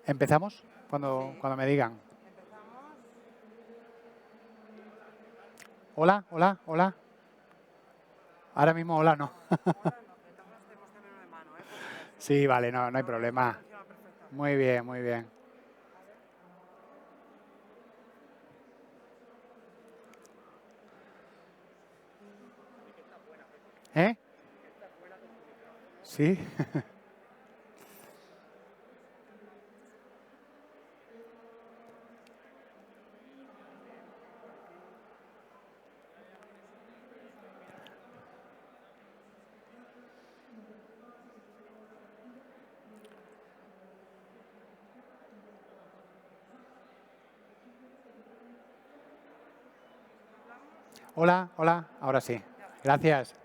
¿Empezamos? Sí, Cuando me digan. empezamos. Hola, hola, hola. Ahora mismo hola, no. Ahora no, de todas formas tenemos también de mano, por si acaso. Sí, vale, no hay Pero esto problema. funciona perfectamente. Muy bien, muy bien. A ver. ¿Eh? Sí. Hola, hola, ahora sí. Ya está. Gracias.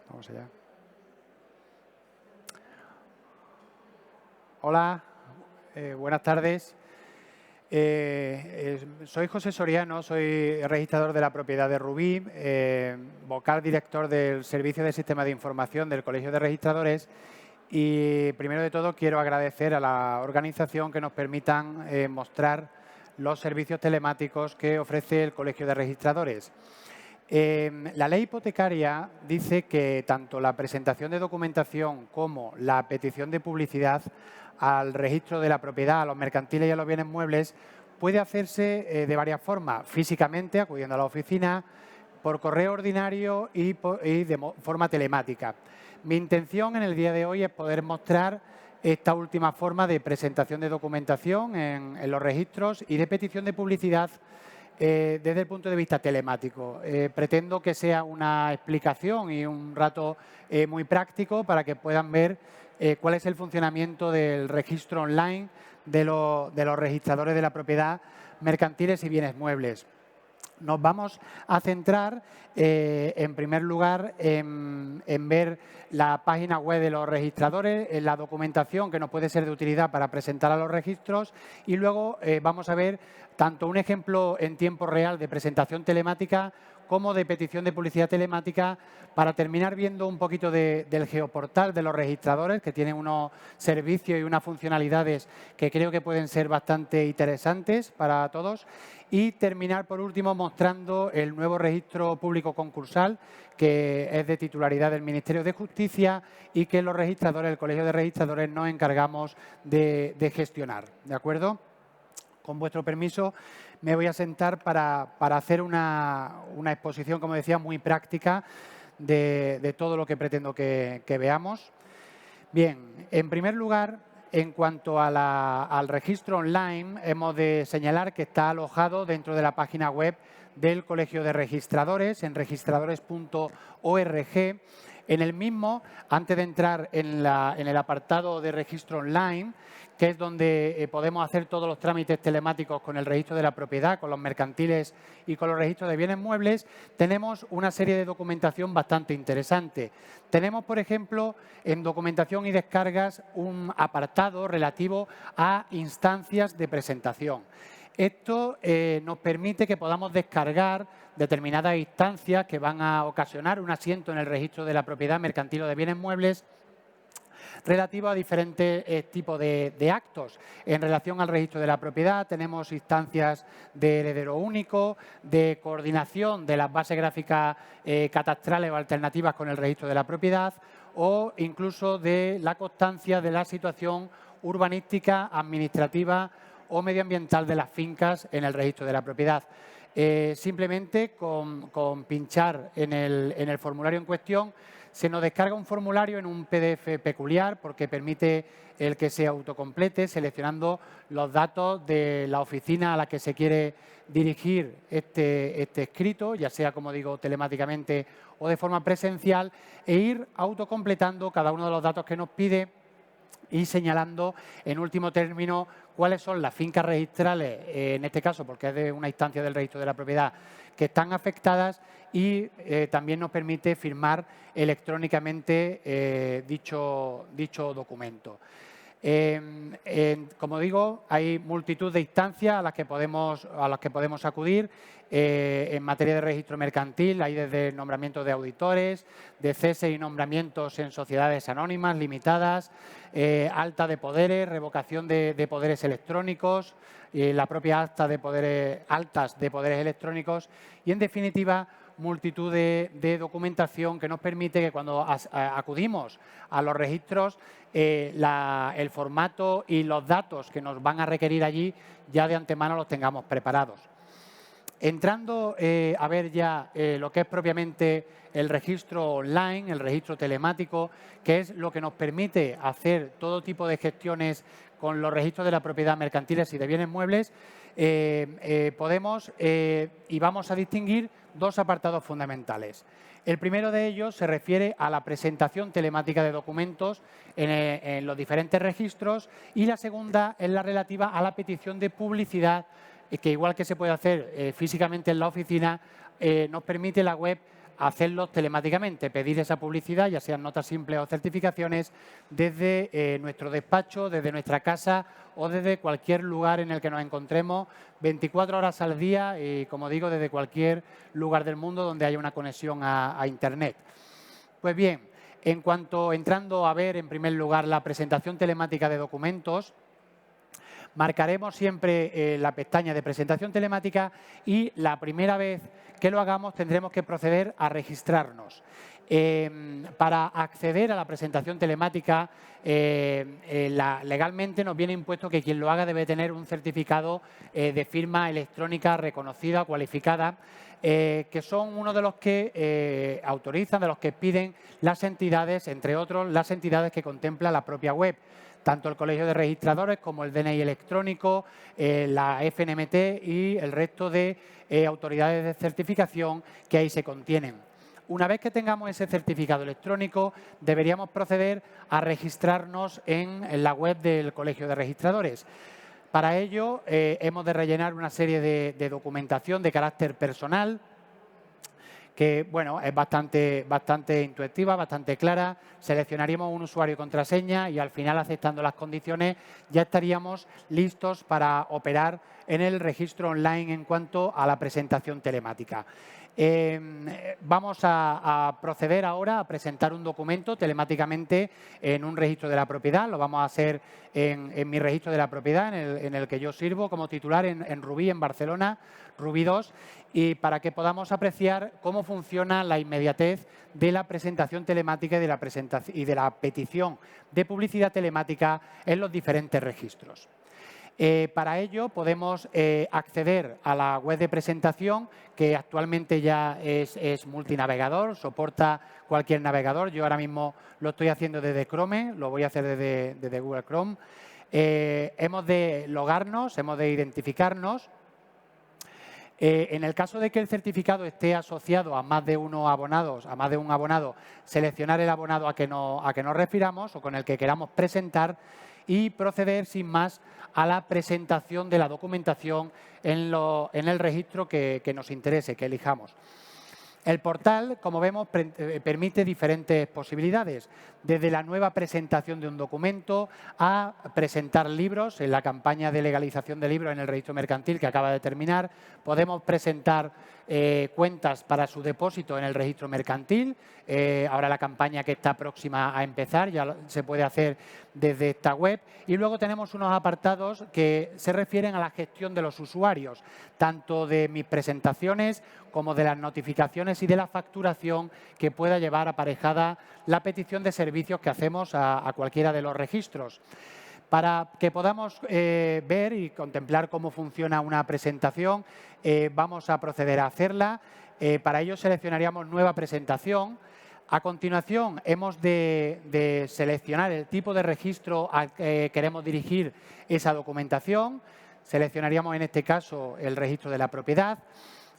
Vamos allá. Hola, buenas tardes. Soy José Soriano, soy registrador de la propiedad de Rubí, vocal director del Servicio de Sistema de Información del Colegio de Registradores y primero de todo quiero agradecer a la organización que nos permitan mostrar los servicios telemáticos que ofrece el Colegio de Registradores. La ley hipotecaria dice que tanto la presentación de documentación como la petición de publicidad al registro de la propiedad, a los mercantiles y a los bienes muebles puede hacerse de varias formas, físicamente, acudiendo a la oficina, por correo ordinario y de forma telemática. Mi intención en el día de hoy es poder mostrar esta última forma de presentación de documentación en los registros y de petición de publicidad desde el punto de vista telemático. Pretendo que sea una explicación y un rato muy práctico para que puedan ver cuál es el funcionamiento del registro online de los registradores de la propiedad, mercantiles y bienes muebles. Nos vamos a centrar, en primer lugar, en ver la página web de los registradores, en la documentación que nos puede ser de utilidad para presentar a los registros y luego vamos a ver tanto un ejemplo en tiempo real de presentación telemática como de petición de publicidad telemática para terminar viendo un poquito del geoportal de los registradores, que tiene unos servicios y unas funcionalidades que creo que pueden ser bastante interesantes para todos. Y terminar, por último, mostrando el nuevo registro público concursal, que es de titularidad del Ministerio de Justicia y que los registradores, el Colegio de Registradores, nos encargamos de gestionar. ¿De acuerdo? Con vuestro permiso, me voy a sentar para hacer una exposición, como decía, muy práctica de todo lo que pretendo que veamos. Bien, en primer lugar, en cuanto al registro online, hemos de señalar que está alojado dentro de la página web del Colegio de Registradores, en registradores.org. En el mismo, antes de entrar en el apartado de registro online, que es donde podemos hacer todos los trámites telemáticos con el registro de la propiedad, con los mercantiles y con los registros de bienes muebles, tenemos una serie de documentación bastante interesante. Tenemos, por ejemplo, en documentación y descargas un apartado relativo a instancias de presentación. Esto nos permite que podamos descargar determinadas instancias que van a ocasionar un asiento en el registro de la propiedad mercantil o de bienes muebles relativo a diferentes tipos de actos. En relación al registro de la propiedad tenemos instancias de heredero único, de coordinación de las bases gráficas catastrales o alternativas con el registro de la propiedad o incluso de la constancia de la situación urbanística, administrativa o medioambiental de las fincas en el registro de la propiedad. Simplemente con pinchar en el formulario en cuestión se nos descarga un formulario en un PDF peculiar porque permite el que se autocomplete seleccionando los datos de la oficina a la que se quiere dirigir este escrito, ya sea, como digo, telemáticamente o de forma presencial, e ir autocompletando cada uno de los datos que nos pide y señalando, en último término, cuáles son las fincas registrales, en este caso, porque es de una instancia del registro de la propiedad, que están afectadas y también nos permite firmar electrónicamente dicho documento. Como digo, hay multitud de instancias a las que podemos acudir. En materia de registro mercantil hay desde el nombramiento de auditores, de cese y nombramientos en sociedades anónimas limitadas, alta de poderes, revocación de poderes electrónicos, la propia acta de altas de poderes electrónicos y, en definitiva, multitud de documentación que nos permite que cuando acudimos a los registros el formato y los datos que nos van a requerir allí ya de antemano los tengamos preparados. Entrando a ver ya lo que es propiamente el registro online, el registro telemático, que es lo que nos permite hacer todo tipo de gestiones con los registros de la propiedad mercantiles y de bienes muebles, podemos y vamos a distinguir dos apartados fundamentales. El primero de ellos se refiere a la presentación telemática de documentos en los diferentes registros y la segunda es la relativa a la petición de publicidad, que igual que se puede hacer físicamente en la oficina, nos permite la web hacerlo telemáticamente, pedir esa publicidad, ya sean notas simples o certificaciones, desde nuestro despacho, desde nuestra casa o desde cualquier lugar en el que nos encontremos 24 horas al día y, como digo, desde cualquier lugar del mundo donde haya una conexión a Internet. Pues bien, entrando a ver en primer lugar la presentación telemática de documentos, marcaremos siempre la pestaña de presentación telemática y la primera vez que lo hagamos tendremos que proceder a registrarnos. Para acceder a la presentación telemática, legalmente nos viene impuesto que quien lo haga debe tener un certificado de firma electrónica reconocida, cualificada, que son uno de los que autorizan, de los que piden las entidades, entre otros, las entidades que contempla la propia web. Tanto el Colegio de Registradores como el DNI electrónico, la FNMT y el resto de autoridades de certificación que ahí se contienen. Una vez que tengamos ese certificado electrónico, deberíamos proceder a registrarnos en la web del Colegio de Registradores. Para ello, hemos de rellenar una serie de documentación de carácter personal, que bueno, es bastante intuitiva, bastante clara. Seleccionaríamos un usuario y contraseña y al final, aceptando las condiciones, ya estaríamos listos para operar en el registro online en cuanto a la presentación telemática. Vamos a proceder ahora a presentar un documento telemáticamente en un registro de la propiedad. Lo vamos a hacer en mi registro de la propiedad, en el que yo sirvo como titular en Rubí, en Barcelona, Rubí 2, y para que podamos apreciar cómo funciona la inmediatez de la presentación telemática y de la petición de publicidad telemática en los diferentes registros. Para ello podemos acceder a la web de presentación, que actualmente ya es multinavegador, soporta cualquier navegador. Yo ahora mismo lo estoy haciendo desde Chrome, lo voy a hacer desde Google Chrome. Hemos de logarnos, hemos de identificarnos. En el caso de que el certificado esté asociado a más de un abonado, seleccionar el abonado a que nos refiramos o con el que queramos presentar y proceder sin más a la presentación de la documentación en el registro que nos interese, que elijamos. El portal, como vemos, permite diferentes posibilidades, desde la nueva presentación de un documento a presentar libros. En la campaña de legalización de libros en el registro mercantil que acaba de terminar, podemos presentar cuentas para su depósito en el registro mercantil. Ahora la campaña que está próxima a empezar ya se puede hacer desde esta web. Y luego tenemos unos apartados que se refieren a la gestión de los usuarios, tanto de mis presentaciones como de las notificaciones y de la facturación que pueda llevar aparejada la petición de servicios que hacemos a cualquiera de los registros. Para que podamos ver y contemplar cómo funciona una presentación, vamos a proceder a hacerla. Para ello seleccionaríamos nueva presentación. A continuación, hemos de seleccionar el tipo de registro al que queremos dirigir esa documentación. Seleccionaríamos en este caso el registro de la propiedad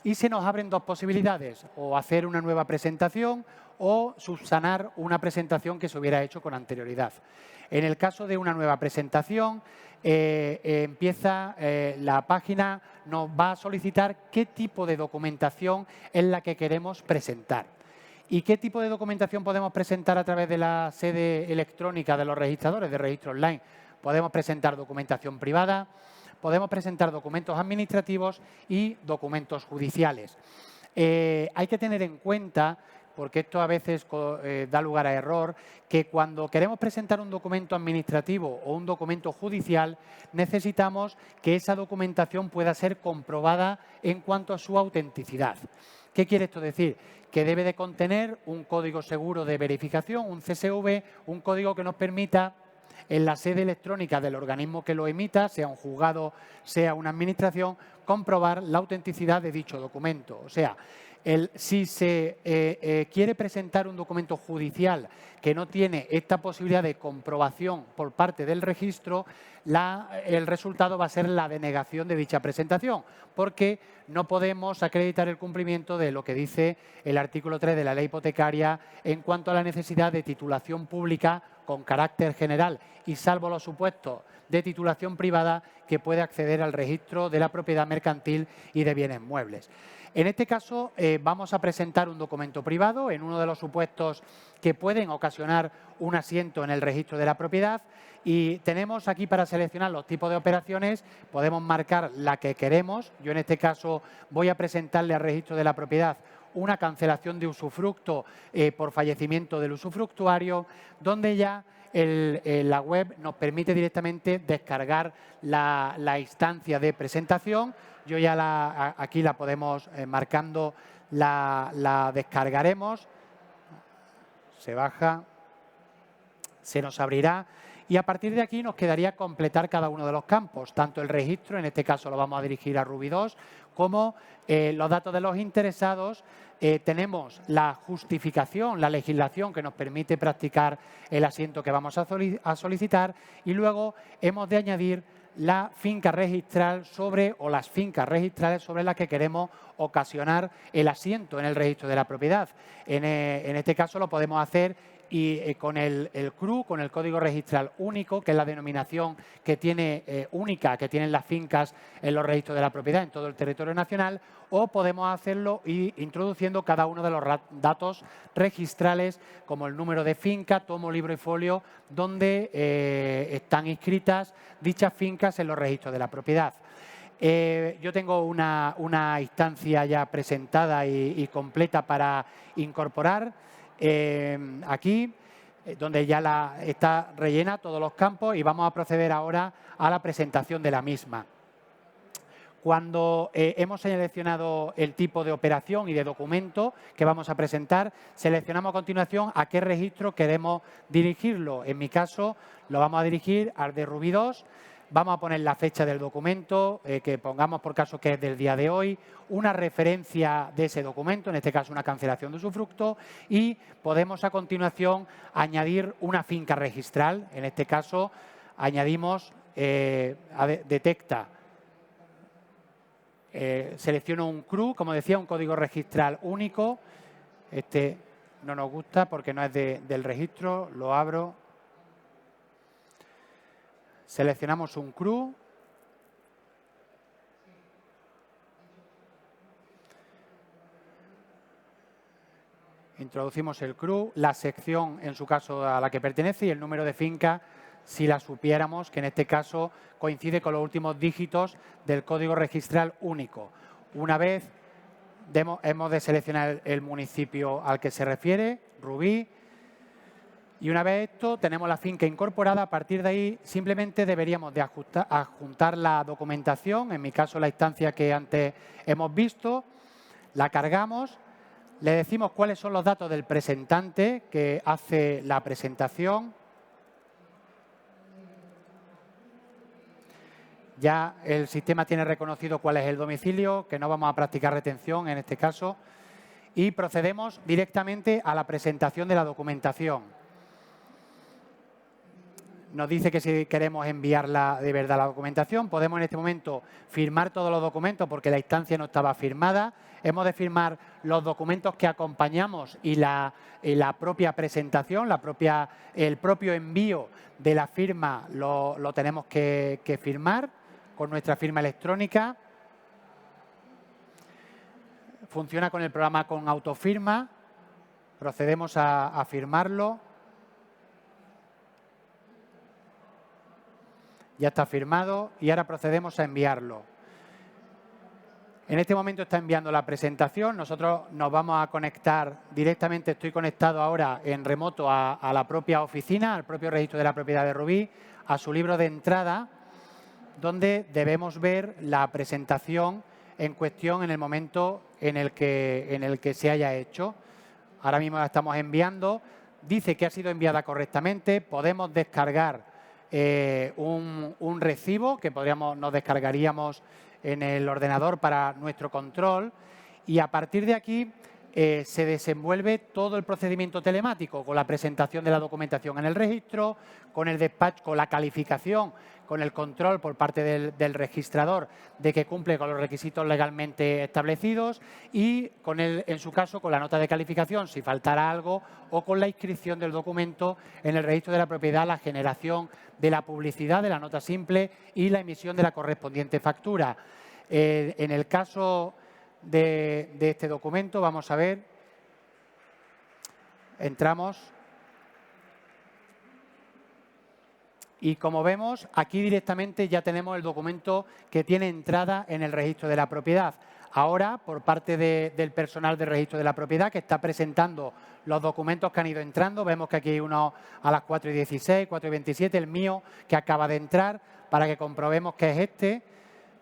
y se nos abren dos posibilidades: o hacer una nueva presentación o subsanar una presentación que se hubiera hecho con anterioridad. En el caso de una nueva presentación, la página nos va a solicitar qué tipo de documentación es la que queremos presentar. ¿Y qué tipo de documentación podemos presentar a través de la sede electrónica de los registradores de registro online? Podemos presentar documentación privada, podemos presentar documentos administrativos y documentos judiciales. Hay que tener en cuenta, porque esto a veces da lugar a error, que cuando queremos presentar un documento administrativo o un documento judicial, necesitamos que esa documentación pueda ser comprobada en cuanto a su autenticidad. ¿Qué quiere esto decir? Que debe de contener un código seguro de verificación, un CSV, un código que nos permita en la sede electrónica del organismo que lo emita, sea un juzgado, sea una administración, comprobar la autenticidad de dicho documento. O sea, si se quiere presentar un documento judicial que no tiene esta posibilidad de comprobación por parte del registro, el resultado va a ser la denegación de dicha presentación, porque no podemos acreditar el cumplimiento de lo que dice el artículo 3 de la Ley Hipotecaria en cuanto a la necesidad de titulación pública con carácter general y salvo los supuestos de titulación privada que puede acceder al registro de la propiedad mercantil y de bienes muebles. En este caso, vamos a presentar un documento privado en uno de los supuestos que pueden ocasionar un asiento en el registro de la propiedad y tenemos aquí para seleccionar los tipos de operaciones, podemos marcar la que queremos. Yo en este caso voy a presentarle al registro de la propiedad una cancelación de usufructo por fallecimiento del usufructuario, donde ya la web nos permite directamente descargar la instancia de presentación. Yo ya aquí la podemos marcando, la descargaremos, se baja, se nos abrirá y a partir de aquí nos quedaría completar cada uno de los campos, tanto el registro, en este caso lo vamos a dirigir a Ruby 2, como los datos de los interesados. Tenemos la justificación, la legislación que nos permite practicar el asiento que vamos a solicitar y luego hemos de añadir la finca registral o las fincas registrales sobre las que queremos ocasionar el asiento en el registro de la propiedad. En este caso lo podemos hacer con el CRU, con el código registral único, que es la denominación que tiene única que tienen las fincas en los registros de la propiedad en todo el territorio nacional, o podemos hacerlo introduciendo cada uno de los datos registrales como el número de finca, tomo, libro y folio, donde están inscritas dichas fincas en los registros de la propiedad. Yo tengo una instancia ya presentada y completa para incorporar aquí, donde ya está rellena todos los campos y vamos a proceder ahora a la presentación de la misma. Cuando hemos seleccionado el tipo de operación y de documento que vamos a presentar, seleccionamos a continuación a qué registro queremos dirigirlo. En mi caso, lo vamos a dirigir al de Ruby 2. Vamos a poner la fecha del documento, que pongamos por caso que es del día de hoy, una referencia de ese documento, en este caso una cancelación de usufructo, y podemos a continuación añadir una finca registral. En este caso añadimos, detecta, selecciono un CRU, como decía, un código registral único. Este no nos gusta porque no es del registro, lo abro. Seleccionamos un CRU. Introducimos el CRU, la sección en su caso a la que pertenece y el número de finca si la supiéramos, que en este caso coincide con los últimos dígitos del código registral único. Una vez hemos de seleccionar el municipio al que se refiere, Rubí, y una vez esto tenemos la finca incorporada. A partir de ahí simplemente deberíamos de adjuntar la documentación, en mi caso la instancia que antes hemos visto, la cargamos, le decimos cuáles son los datos del presentante que hace la presentación. Ya el sistema tiene reconocido cuál es el domicilio, que no vamos a practicar retención en este caso, y procedemos directamente a la presentación de la documentación. nos dice que si queremos enviarla de verdad la documentación, podemos en este momento firmar todos los documentos porque la instancia no estaba firmada. Hemos de firmar los documentos que acompañamos y la propia presentación, el propio envío de la firma lo tenemos que firmar con nuestra firma electrónica. Funciona con el programa con autofirma. Procedemos a firmarlo. Ya está firmado y ahora procedemos a enviarlo. En este momento está enviando la presentación. Nosotros nos vamos a conectar directamente. Estoy conectado ahora en remoto a la propia oficina, al propio registro de la propiedad de Rubí, a su libro de entrada, donde debemos ver la presentación en cuestión en el momento en el que se haya hecho. Ahora mismo la estamos enviando. Dice que ha sido enviada correctamente. Podemos descargar un recibo que nos descargaríamos en el ordenador para nuestro control, y a partir de aquí se desenvuelve todo el procedimiento telemático con la presentación de la documentación en el registro, con el despacho, con la calificación, con el control por parte del registrador de que cumple con los requisitos legalmente establecidos y, en su caso, con la nota de calificación si faltara algo, o con la inscripción del documento en el registro de la propiedad, la generación de la publicidad de la nota simple y la emisión de la correspondiente factura. En el caso de este documento, vamos a ver, entramos y como vemos aquí directamente ya tenemos el documento que tiene entrada en el registro de la propiedad. Ahora, por parte del personal del registro de la propiedad que está presentando los documentos que han ido entrando, vemos que aquí hay uno a las 4:16, 4:27, el mío que acaba de entrar, para que comprobemos que es este.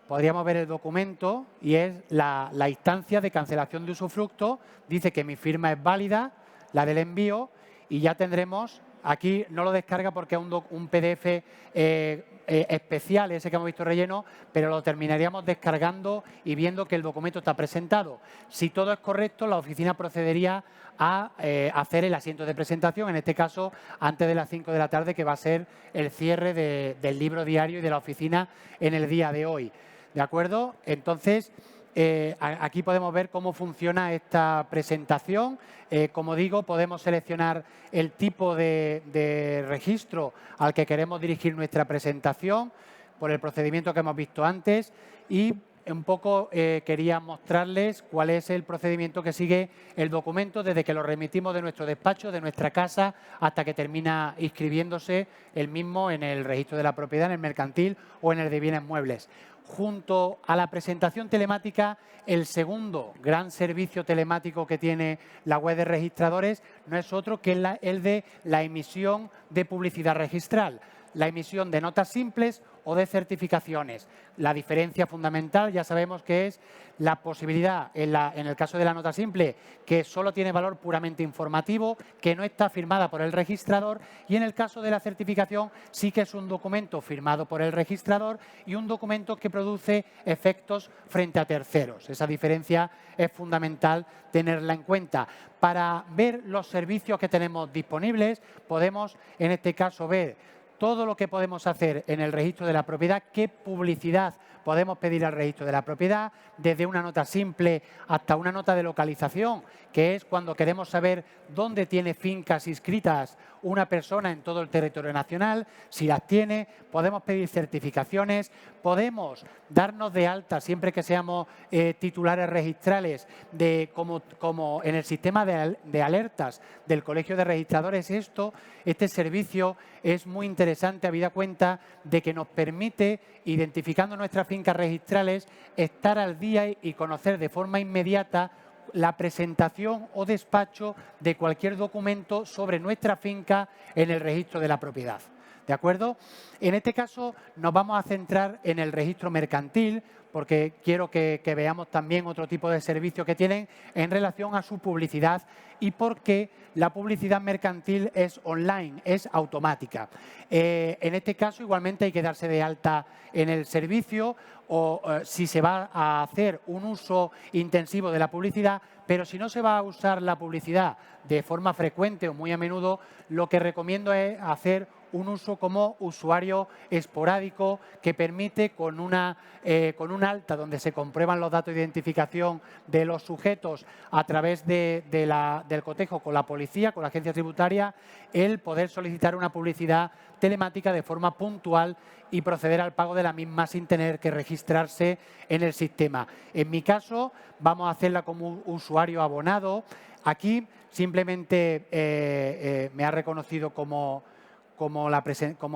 Podríamos ver el documento y es la instancia de cancelación de usufructo. Dice que mi firma es válida, la del envío, y ya tendremos, aquí no lo descarga porque es un PDF especial, ese que hemos visto relleno, pero lo terminaríamos descargando y viendo que el documento está presentado. Si todo es correcto, la oficina procedería a hacer el asiento de presentación, en este caso antes de las 5 de la tarde, que va a ser el cierre del libro diario y de la oficina en el día de hoy. ¿De acuerdo? Entonces, aquí podemos ver cómo funciona esta presentación. Como digo, podemos seleccionar el tipo de registro al que queremos dirigir nuestra presentación por el procedimiento que hemos visto antes, y un poco quería mostrarles cuál es el procedimiento que sigue el documento desde que lo remitimos de nuestro despacho, de nuestra casa, hasta que termina inscribiéndose el mismo en el registro de la propiedad, en el mercantil o en el de bienes muebles. Junto a la presentación telemática, el segundo gran servicio telemático que tiene la web de registradores no es otro que el de la emisión de publicidad registral, la emisión de notas simples o de certificaciones. La diferencia fundamental ya sabemos que es la posibilidad, en el caso de la nota simple, que solo tiene valor puramente informativo, que no está firmada por el registrador, y en el caso de la certificación sí que es un documento firmado por el registrador y un documento que produce efectos frente a terceros. Esa diferencia es fundamental tenerla en cuenta. Para ver los servicios que tenemos disponibles, podemos en este caso ver todo lo que podemos hacer en el registro de la propiedad, qué publicidad podemos pedir al registro de la propiedad, desde una nota simple hasta una nota de localización, que es cuando queremos saber dónde tiene fincas inscritas una persona en todo el territorio nacional. Si las tiene, podemos pedir certificaciones, podemos darnos de alta siempre que seamos titulares registrales como en el sistema de alertas del Colegio de Registradores. Este servicio es muy interesante, habida cuenta de que nos permite, identificando nuestras fincas registrales, estar al día y conocer de forma inmediata la presentación o despacho de cualquier documento sobre nuestra finca en el registro de la propiedad. ¿De acuerdo? En este caso nos vamos a centrar en el registro mercantil, porque quiero que veamos también otro tipo de servicio que tienen en relación a su publicidad y por qué la publicidad mercantil es online, es automática. En este caso, igualmente hay que darse de alta en el servicio o si se va a hacer un uso intensivo de la publicidad, pero si no se va a usar la publicidad de forma frecuente o muy a menudo, lo que recomiendo es hacer un uso como usuario esporádico que permite con un alta donde se comprueban los datos de identificación de los sujetos a través del cotejo con la policía, con la agencia tributaria, el poder solicitar una publicidad telemática de forma puntual y proceder al pago de la misma sin tener que registrarse en el sistema. En mi caso, vamos a hacerla como usuario abonado. Aquí simplemente me ha reconocido como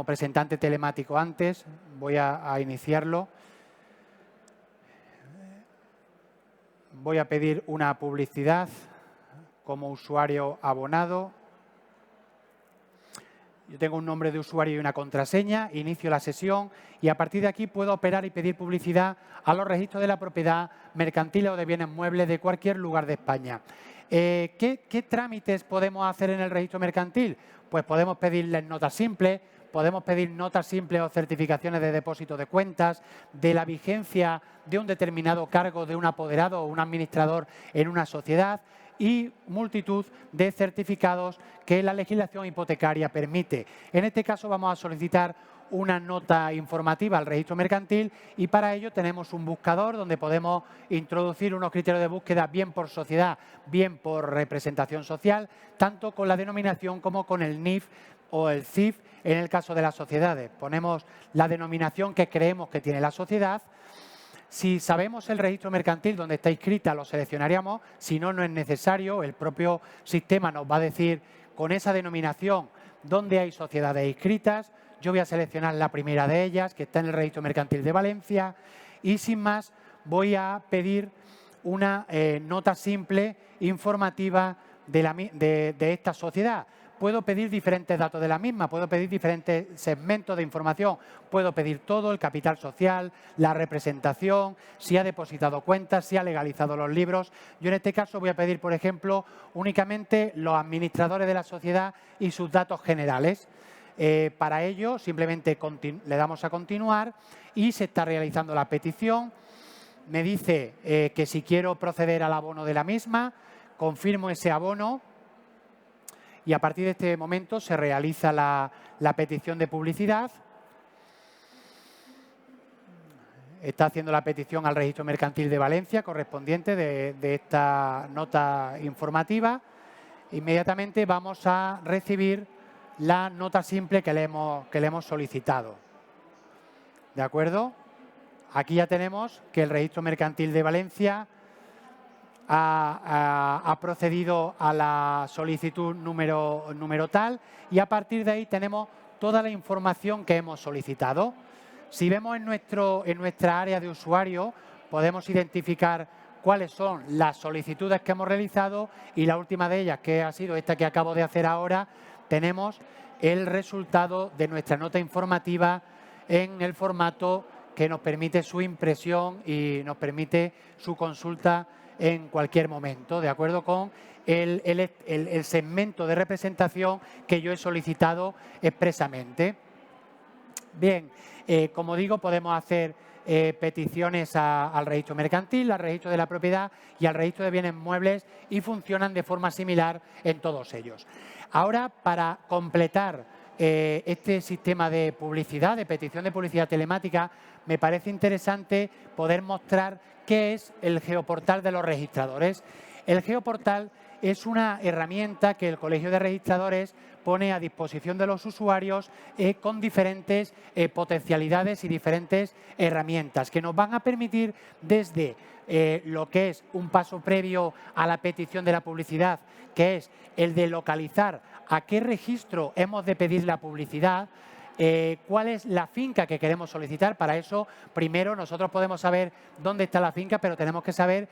presentante telemático antes. Voy a iniciarlo. Voy a pedir una publicidad como usuario abonado. Yo tengo un nombre de usuario y una contraseña, inicio la sesión y a partir de aquí puedo operar y pedir publicidad a los registros de la propiedad mercantil o de bienes muebles de cualquier lugar de España. ¿Qué trámites podemos hacer en el registro mercantil? Pues podemos pedirles notas simples, podemos pedir notas simples o certificaciones de depósito de cuentas, de la vigencia de un determinado cargo de un apoderado o un administrador en una sociedad y multitud de certificados que la legislación hipotecaria permite. En este caso vamos a solicitar una nota informativa al registro mercantil y para ello tenemos un buscador donde podemos introducir unos criterios de búsqueda bien por sociedad, bien por representación social, tanto con la denominación como con el NIF o el CIF en el caso de las sociedades. Ponemos la denominación que creemos que tiene la sociedad. Si sabemos el registro mercantil donde está inscrita, lo seleccionaríamos. Si no, no es necesario. El propio sistema nos va a decir con esa denominación dónde hay sociedades inscritas. Yo voy a seleccionar la primera de ellas, que está en el registro mercantil de Valencia. Y sin más, voy a pedir una nota simple informativa de esta sociedad. Puedo pedir diferentes datos de la misma, puedo pedir diferentes segmentos de información, puedo pedir todo, el capital social, la representación, si ha depositado cuentas, si ha legalizado los libros. Yo en este caso voy a pedir, por ejemplo, únicamente los administradores de la sociedad y sus datos generales. Para ello, simplemente le damos a continuar y se está realizando la petición. Me dice que si quiero proceder al abono de la misma, confirmo ese abono. Y a partir de este momento se realiza la petición de publicidad. Está haciendo la petición al registro mercantil de Valencia correspondiente de esta nota informativa. Inmediatamente vamos a recibir la nota simple que le hemos solicitado. ¿De acuerdo? Aquí ya tenemos que el registro mercantil de Valencia ha procedido a la solicitud número tal y a partir de ahí tenemos toda la información que hemos solicitado. Si vemos en nuestra área de usuario, podemos identificar cuáles son las solicitudes que hemos realizado y la última de ellas, que ha sido esta que acabo de hacer ahora, tenemos el resultado de nuestra nota informativa en el formato que nos permite su impresión y nos permite su consulta en cualquier momento, de acuerdo con el segmento de representación que yo he solicitado expresamente. Bien, como digo, podemos hacer peticiones al registro mercantil, al registro de la propiedad y al registro de bienes muebles y funcionan de forma similar en todos ellos. Ahora, para completar este sistema de publicidad, de petición de publicidad telemática, me parece interesante poder mostrar qué es el geoportal de los registradores. El geoportal es una herramienta que el Colegio de Registradores pone a disposición de los usuarios con diferentes potencialidades y diferentes herramientas que nos van a permitir desde lo que es un paso previo a la petición de la publicidad, que es el de localizar a qué registro hemos de pedir la publicidad, cuál es la finca que queremos solicitar. Para eso, primero nosotros podemos saber dónde está la finca, pero tenemos que saber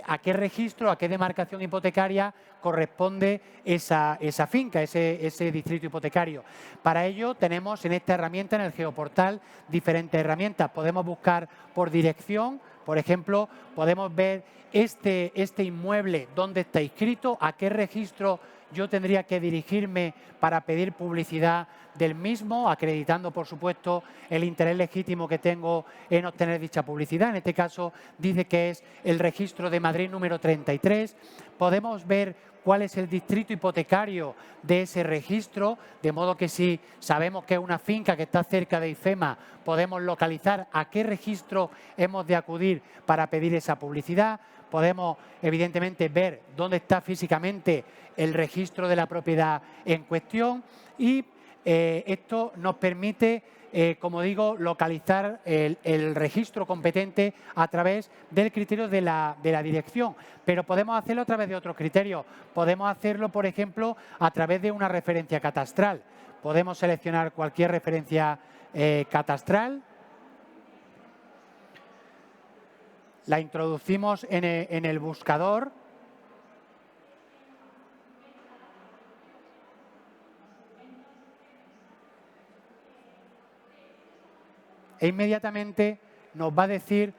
a qué registro, a qué demarcación hipotecaria corresponde esa finca, ese distrito hipotecario. Para ello tenemos en esta herramienta, en el geoportal, diferentes herramientas. Podemos buscar por dirección, por ejemplo, podemos ver este inmueble, dónde está inscrito, a qué registro yo tendría que dirigirme para pedir publicidad del mismo, acreditando, por supuesto, el interés legítimo que tengo en obtener dicha publicidad. En este caso, dice que es el registro de Madrid número 33. Podemos ver cuál es el distrito hipotecario de ese registro, de modo que si sabemos que es una finca que está cerca de IFEMA, podemos localizar a qué registro hemos de acudir para pedir esa publicidad. Podemos, evidentemente, ver dónde está físicamente el registro de la propiedad en cuestión y esto nos permite, como digo, localizar el registro competente a través del criterio de la dirección. Pero podemos hacerlo a través de otros criterios. Podemos hacerlo, por ejemplo, a través de una referencia catastral. Podemos seleccionar cualquier referencia catastral. La introducimos en el buscador. E inmediatamente nos va a decir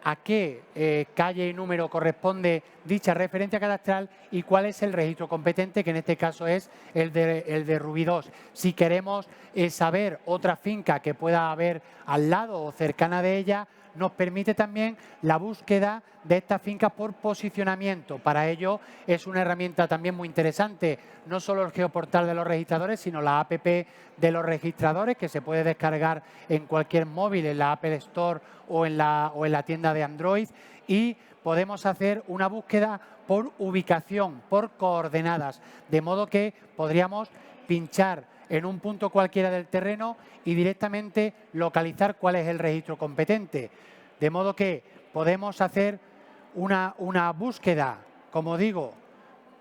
a qué calle y número corresponde dicha referencia catastral y cuál es el registro competente, que en este caso es el de Rubí 2. Si queremos saber otra finca que pueda haber al lado o cercana de ella, nos permite también la búsqueda de esta finca por posicionamiento. Para ello es una herramienta también muy interesante, no solo el geoportal de los registradores, sino la app de los registradores, que se puede descargar en cualquier móvil, en la Apple Store o en la tienda de Android, y podemos hacer una búsqueda por ubicación, por coordenadas, de modo que podríamos pinchar en un punto cualquiera del terreno y directamente localizar cuál es el registro competente. De modo que podemos hacer una búsqueda, como digo,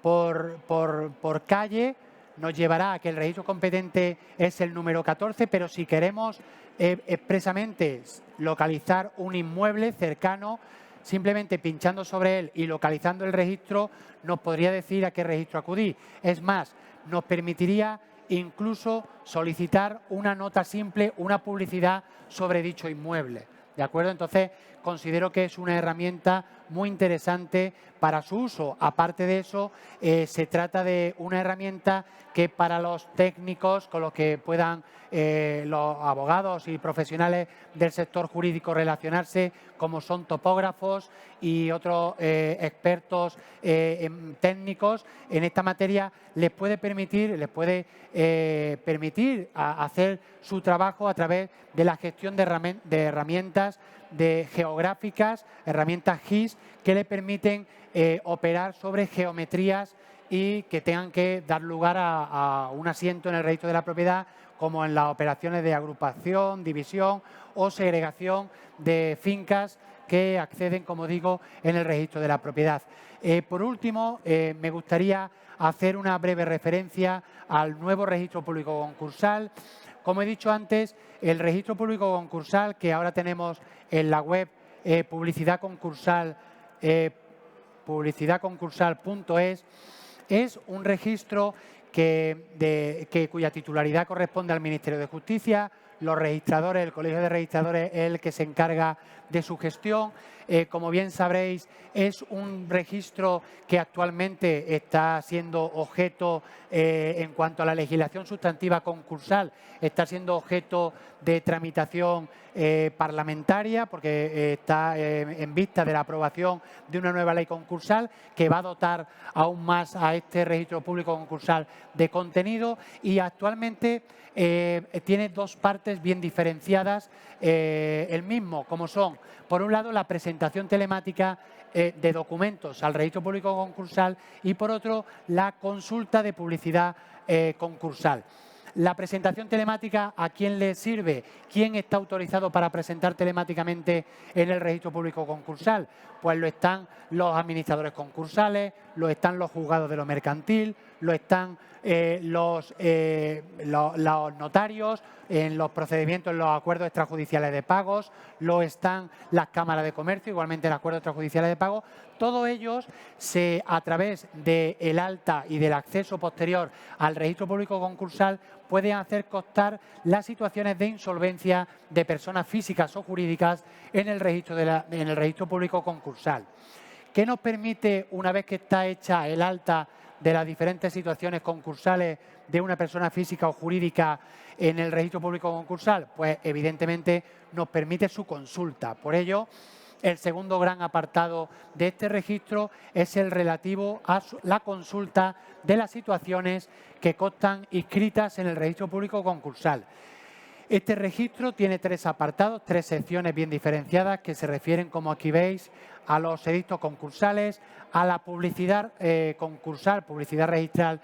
por calle, nos llevará a que el registro competente es el número 14, pero si queremos expresamente localizar un inmueble cercano, simplemente pinchando sobre él y localizando el registro, nos podría decir a qué registro acudir. Es más, nos permitiría incluso solicitar una nota simple, una publicidad sobre dicho inmueble. ¿De acuerdo? Entonces, considero que es una herramienta muy interesante para su uso. Aparte de eso, se trata de una herramienta que para los técnicos con los que puedan los abogados y profesionales del sector jurídico relacionarse, como son topógrafos y otros expertos técnicos en esta materia, les puede permitir hacer su trabajo a través de la gestión de herramientas geográficas, herramientas GIS, que le permiten operar sobre geometrías y que tengan que dar lugar a un asiento en el registro de la propiedad, como en las operaciones de agrupación, división o segregación de fincas que acceden, como digo, en el registro de la propiedad. Por último, me gustaría hacer una breve referencia al nuevo registro público concursal. Como he dicho antes, el registro público concursal que ahora tenemos en la web publicidadconcursal.es es un registro cuya titularidad corresponde al Ministerio de Justicia. Los registradores, el Colegio de Registradores es el que se encarga de su gestión. Como bien sabréis, es un registro que actualmente está siendo objeto, en cuanto a la legislación sustantiva concursal, está siendo objeto de tramitación parlamentaria, porque está en vista de la aprobación de una nueva ley concursal que va a dotar aún más a este registro público concursal de contenido, y actualmente tiene dos partes bien diferenciadas el mismo, como son, por un lado, la presentación telemática de documentos al registro público concursal y, por otro, la consulta de publicidad concursal. La presentación telemática, ¿a quién le sirve? ¿Quién está autorizado para presentar telemáticamente en el registro público concursal? Pues lo están los administradores concursales, lo están los juzgados de lo mercantil, lo están los notarios en los procedimientos, en los acuerdos extrajudiciales de pagos, lo están las cámaras de comercio, igualmente en acuerdos extrajudiciales de pago. Todos ellos, a través del alta y del acceso posterior al registro público concursal, pueden hacer constar las situaciones de insolvencia de personas físicas o jurídicas en el registro público concursal. ¿Qué nos permite, una vez que está hecha el alta de las diferentes situaciones concursales de una persona física o jurídica en el registro público concursal? Pues evidentemente nos permite su consulta. Por ello, El segundo gran apartado de este registro es el relativo a la consulta de las situaciones que constan inscritas en el registro público concursal. Este registro tiene 3 apartados, 3 secciones bien diferenciadas que se refieren, como aquí veis, a los edictos concursales, a la publicidad concursal, publicidad registral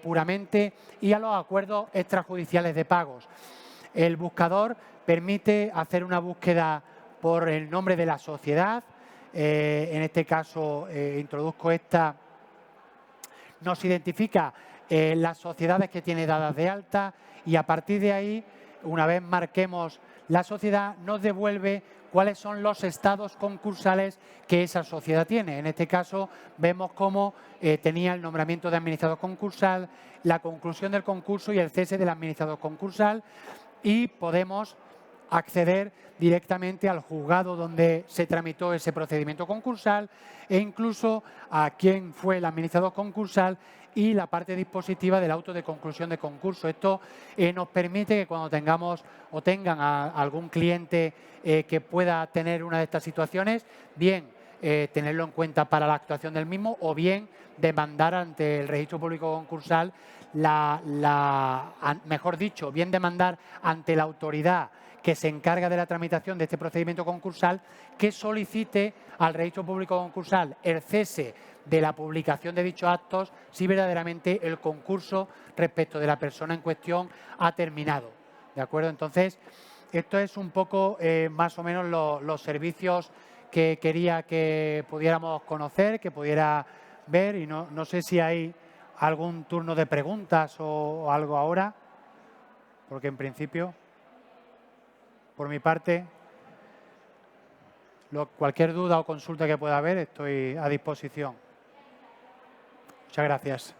puramente, y a los acuerdos extrajudiciales de pagos. El buscador permite hacer una búsqueda por el nombre de la sociedad. En este caso, introduzco esta. Nos identifica las sociedades que tiene dadas de alta y a partir de ahí, una vez marquemos la sociedad, nos devuelve cuáles son los estados concursales que esa sociedad tiene. En este caso, vemos cómo tenía el nombramiento de administrador concursal, la conclusión del concurso y el cese del administrador concursal, y podemos acceder directamente al juzgado donde se tramitó ese procedimiento concursal e incluso a quién fue el administrador concursal y la parte dispositiva del auto de conclusión de concurso. Esto nos permite que cuando tengamos o tengan a algún cliente que pueda tener una de estas situaciones, bien tenerlo en cuenta para la actuación del mismo o bien demandar ante el registro público concursal, mejor dicho, bien demandar ante la autoridad que se encarga de la tramitación de este procedimiento concursal, que solicite al registro público concursal el cese de la publicación de dichos actos si verdaderamente el concurso respecto de la persona en cuestión ha terminado. ¿De acuerdo? Entonces, esto es un poco más o menos los servicios que quería que pudiéramos conocer, que pudiera ver, y no sé si hay algún turno de preguntas o algo ahora, porque en principio, por mi parte, cualquier duda o consulta que pueda haber, estoy a disposición. Muchas gracias.